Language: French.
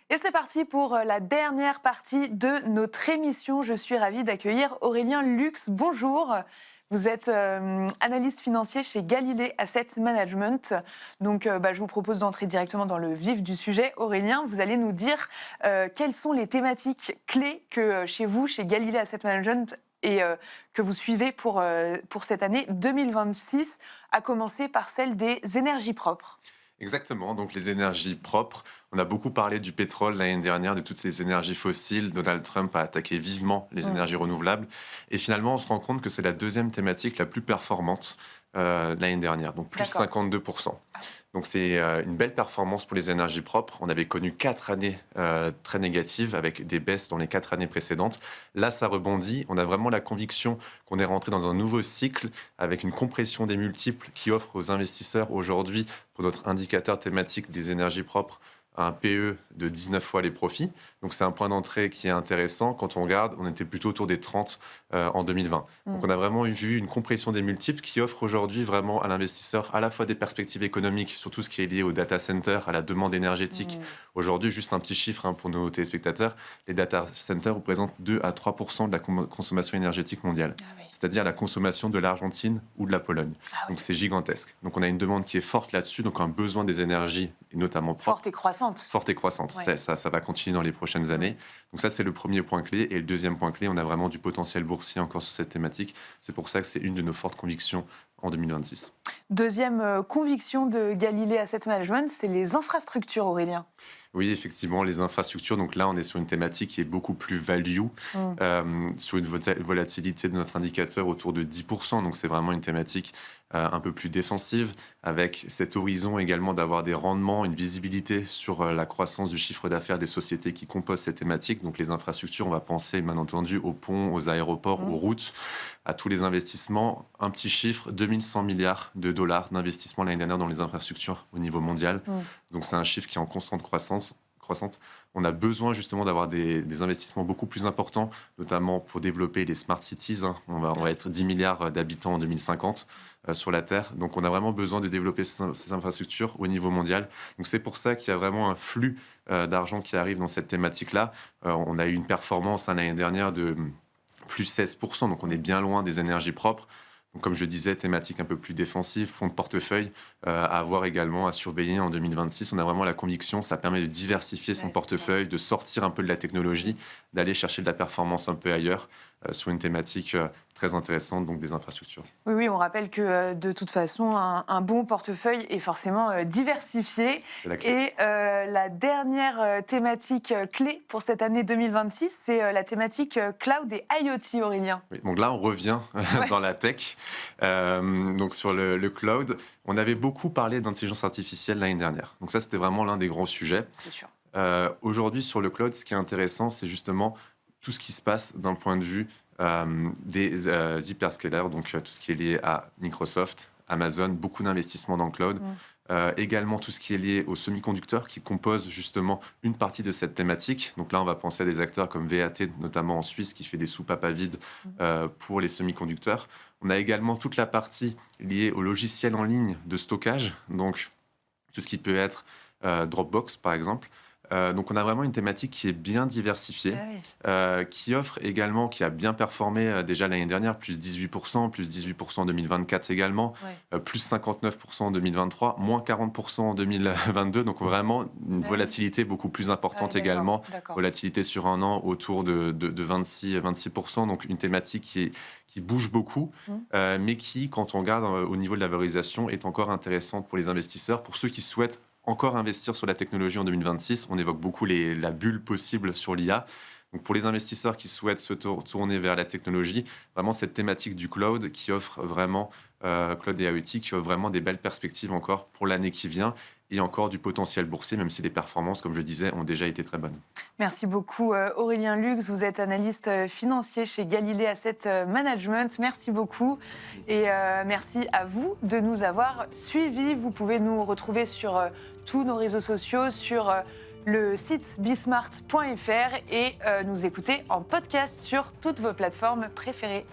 Et c'est parti pour la dernière partie de notre émission. Je suis ravie d'accueillir Aurélien Lux. Bonjour. Vous êtes analyste financier chez Galilée Asset Management. Donc, je vous propose d'entrer directement dans le vif du sujet. Aurélien, vous allez nous dire quelles sont les thématiques clés que chez vous, chez Galilée Asset Management, et que vous suivez pour cette année 2026, à commencer par celle des énergies propres. Exactement, donc les énergies propres. On a beaucoup parlé du pétrole l'année dernière, de toutes ces énergies fossiles. Donald Trump a attaqué vivement les énergies renouvelables. Et finalement, on se rend compte que c'est la deuxième thématique la plus performante l'année dernière, donc plus D'accord. 52%. Donc c'est une belle performance pour les énergies propres. On avait connu 4 années très négatives avec des baisses dans les 4 années précédentes. Là, ça rebondit. On a vraiment la conviction qu'on est rentré dans un nouveau cycle avec une compression des multiples qui offre aux investisseurs aujourd'hui, pour notre indicateur thématique des énergies propres, un PE de 19 fois les profits. Donc c'est un point d'entrée qui est intéressant. Quand on regarde, on était plutôt autour des 30 en 2020. Donc on a vraiment vu une compression des multiples qui offre aujourd'hui vraiment à l'investisseur à la fois des perspectives économiques sur tout ce qui est lié au data center, à la demande énergétique. Aujourd'hui, juste un petit chiffre pour nos téléspectateurs, les data centers représentent 2 à 3% de la consommation énergétique mondiale. Ah oui. C'est-à-dire la consommation de l'Argentine ou de la Pologne. Ah oui. Donc c'est gigantesque. Donc on a une demande qui est forte là-dessus, donc un besoin des énergies, et notamment propres, Forte et croissante. forte et croissante. Ouais. Ça va continuer dans les prochaines années. Donc ça, c'est le premier point clé. Et le deuxième point clé, on a vraiment du potentiel boursier encore sur cette thématique. C'est pour ça que c'est une de nos fortes convictions en 2026. Deuxième conviction de Galilée Asset Management, c'est les infrastructures, Aurélien. Oui, effectivement, les infrastructures. Donc là, on est sur une thématique qui est beaucoup plus value, sur une volatilité de notre indicateur autour de 10%. Donc c'est vraiment une thématique un peu plus défensive, avec cet horizon également d'avoir des rendements, une visibilité sur la croissance du chiffre d'affaires des sociétés qui composent cette thématique. Donc les infrastructures, on va penser bien entendu aux ponts, aux aéroports, aux routes, à tous les investissements. Un petit chiffre, 2100 milliards de dollars d'investissement l'année dernière dans les infrastructures au niveau mondial. Donc c'est un chiffre qui est en constante croissance. On a besoin justement d'avoir des investissements beaucoup plus importants, notamment pour développer les smart cities. On va être 10 milliards d'habitants en 2050 sur la Terre. Donc on a vraiment besoin de développer ces infrastructures au niveau mondial. Donc c'est pour ça qu'il y a vraiment un flux d'argent qui arrive dans cette thématique-là. On a eu une performance l'année dernière de plus 16%, donc on est bien loin des énergies propres. Donc, comme je disais, thématique un peu plus défensive, fonds de portefeuille à avoir également, à surveiller en 2026. On a vraiment la conviction, ça permet de diversifier son portefeuille, de sortir un peu de la technologie, d'aller chercher de la performance un peu ailleurs sur une thématique très intéressante, donc des infrastructures. Oui, oui, on rappelle que de toute façon, un bon portefeuille est forcément diversifié. C'est la clé. Et la dernière thématique clé pour cette année 2026, c'est la thématique cloud et IoT, Aurélien. Oui, donc là, on revient dans la tech. Donc sur le cloud, on avait beaucoup parlé d'intelligence artificielle l'année dernière. Donc ça, c'était vraiment l'un des grands sujets. C'est sûr. Aujourd'hui, sur le cloud, ce qui est intéressant, c'est justement tout ce qui se passe d'un point de vue des hyperscalers, donc tout ce qui est lié à Microsoft, Amazon, beaucoup d'investissements dans le cloud. Également tout ce qui est lié aux semi-conducteurs qui composent justement une partie de cette thématique. Donc là, on va penser à des acteurs comme VAT, notamment en Suisse, qui fait des soupapes à vide pour les semi-conducteurs. On a également toute la partie liée au logiciel en ligne de stockage, donc tout ce qui peut être Dropbox, par exemple. Donc on a vraiment une thématique qui est bien diversifiée, qui offre également, qui a bien performé déjà l'année dernière, plus 18%, plus 18% en 2024 également, plus 59% en 2023, moins 40% en 2022. Donc vraiment une volatilité beaucoup plus importante également, volatilité sur un an autour de 26%. Donc une thématique qui bouge beaucoup, mais qui, quand on regarde au niveau de la valorisation, est encore intéressante pour les investisseurs, pour ceux qui souhaitent encore investir sur la technologie en 2026. On évoque beaucoup la bulle possible sur l'IA. Donc pour les investisseurs qui souhaitent se tourner vers la technologie, vraiment cette thématique du cloud qui offre vraiment, cloud et IoT, qui offre vraiment des belles perspectives encore pour l'année qui vient et encore du potentiel boursier, même si les performances, comme je disais, ont déjà été très bonnes. Merci beaucoup Aurélien Lux, vous êtes analyste financier chez Galilée Asset Management. Merci beaucoup et merci à vous de nous avoir suivis. Vous pouvez nous retrouver sur tous nos réseaux sociaux, sur le site bismart.fr et nous écouter en podcast sur toutes vos plateformes préférées.